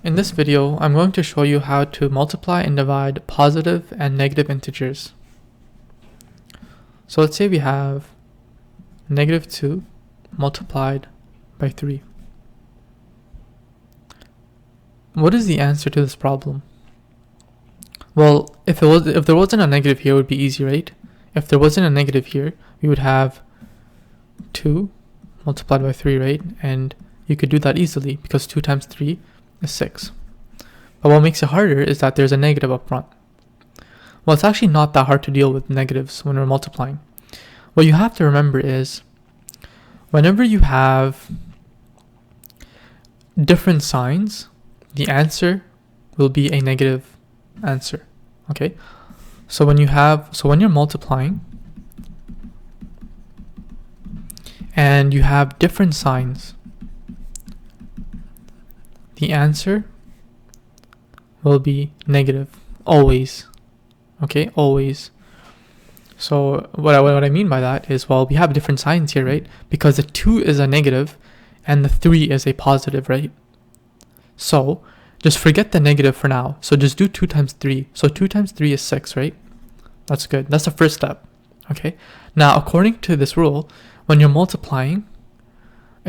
In this video, I'm going to show you how to multiply and divide positive and negative integers. So let's say we have negative 2 multiplied by 3. What is the answer to this problem? Well, if there wasn't a negative here, it would be easy, right? If there wasn't a negative here, we would have 2 multiplied by 3, right? And you could do that easily because 2 times 3 is 6. But what makes it harder is that there's a negative up front. Well, it's actually not that hard to deal with negatives when we're multiplying. What you have to remember is whenever you have different signs, the answer will be a negative answer. Okay? So when you're multiplying and you have different signs, the answer will be negative, always. Okay, always. So what I mean by that is, well, we have different signs here, right? Because the 2 is a negative and the 3 is a positive, right? So just forget the negative for now. So just do 2 times 3. So 2 times 3 is 6, right? That's good. That's the first step. Okay. Now, according to this rule, when you're multiplying,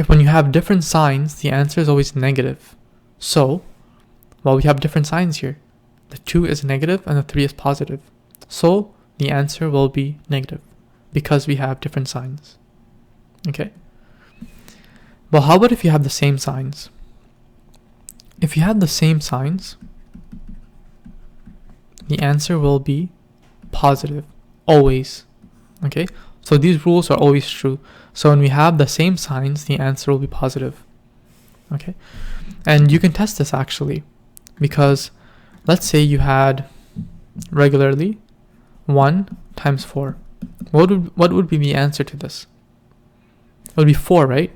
when you have different signs, the answer is always negative. So, well, we have different signs here. The 2 is negative and the 3 is positive. So the answer will be negative because we have different signs. Okay. Well, how about if you have the same signs? If you have the same signs, the answer will be positive, always. Okay. So these rules are always true. So when we have the same signs, the answer will be positive. Okay. And you can test this actually, because let's say you had regularly 1 times 4. What would be the answer to this? It would be 4, right?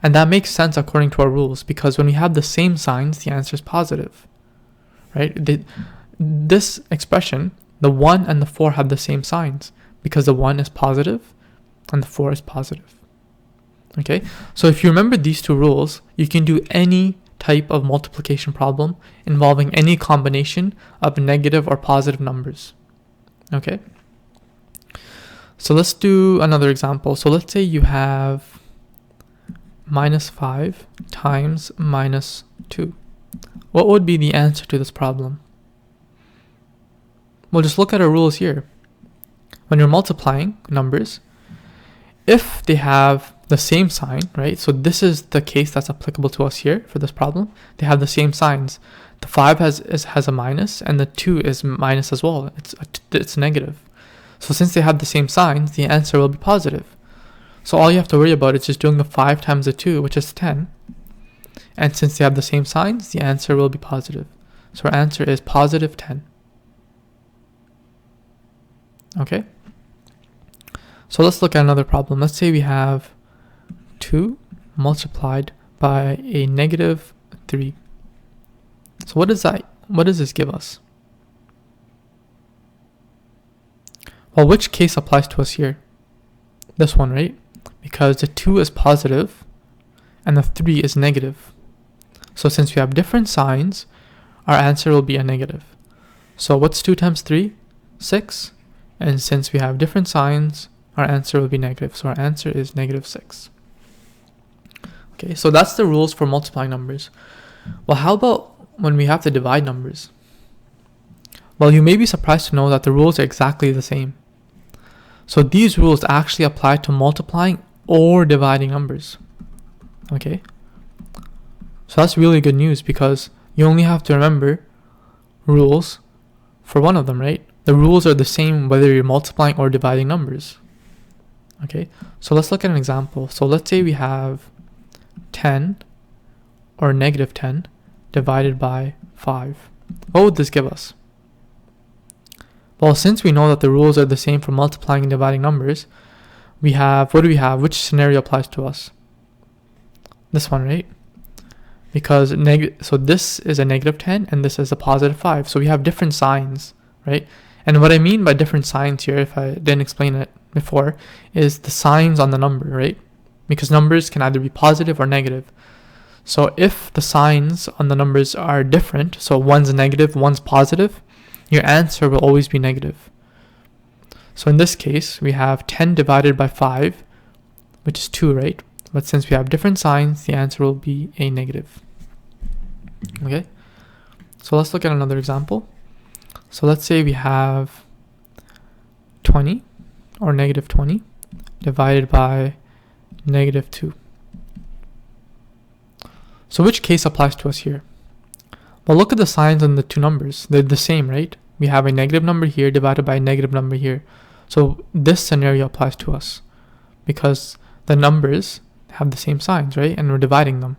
And that makes sense according to our rules, because when we have the same signs, the answer is positive, right? This expression, the 1 and the 4 have the same signs because the 1 is positive and the 4 is positive. Okay, so if you remember these two rules, you can do any type of multiplication problem involving any combination of negative or positive numbers. Okay, so let's do another example. So let's say you have minus 5 times minus 2. What would be the answer to this problem? Well, just look at our rules here. When you're multiplying numbers, if they have the same sign, right? So this is the case that's applicable to us here for this problem. They have the same signs. The 5 has a minus and the 2 is minus as well. It's negative. So since they have the same signs, the answer will be positive. So all you have to worry about is just doing the 5 times the 2, which is 10. And since they have the same signs, the answer will be positive. So our answer is positive 10. Okay? So let's look at another problem. Let's say we have 2 multiplied by a negative 3. So what does this give us? Well, which case applies to us here? This one, right? Because the 2 is positive and the 3 is negative. So since we have different signs, our answer will be a negative. So what's 2 times 3? 6. And since we have different signs, our answer will be negative. So our answer is negative 6. Okay, so that's the rules for multiplying numbers. Well, how about when we have to divide numbers? Well, you may be surprised to know that the rules are exactly the same. So these rules actually apply to multiplying or dividing numbers. Okay, so that's really good news because you only have to remember rules for one of them, right? The rules are the same whether you're multiplying or dividing numbers. Okay, so let's look at an example. So let's say we have 10 or negative 10 divided by 5. What would this give us? Well, since we know that the rules are the same for multiplying and dividing numbers, we have, what do we have? Which scenario applies to us? This one, right? Because so this is a negative 10 and this is a positive 5. So we have different signs, right? And what I mean by different signs here, if I didn't explain it before, is the signs on the number, right? Because numbers can either be positive or negative. So if the signs on the numbers are different, so one's negative, one's positive, your answer will always be negative. So in this case, we have 10 divided by 5, which is 2, right? But since we have different signs, the answer will be a negative. Okay, so let's look at another example. So let's say we have 20 or negative 20 divided by negative 2. So which case applies to us here? Well, look at the signs on the two numbers. They're the same, right? We have a negative number here divided by a negative number here. So this scenario applies to us because the numbers have the same signs, right? And we're dividing them.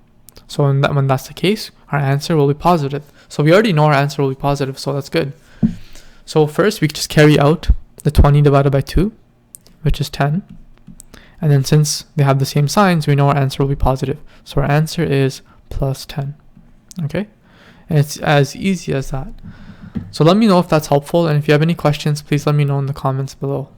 So when that's the case, our answer will be positive. So we already know our answer will be positive, so that's good. So first, we just carry out the 20 divided by 2, which is 10. And then since they have the same signs, we know our answer will be positive. So our answer is plus 10. Okay? And it's as easy as that. So let me know if that's helpful. And if you have any questions, please let me know in the comments below.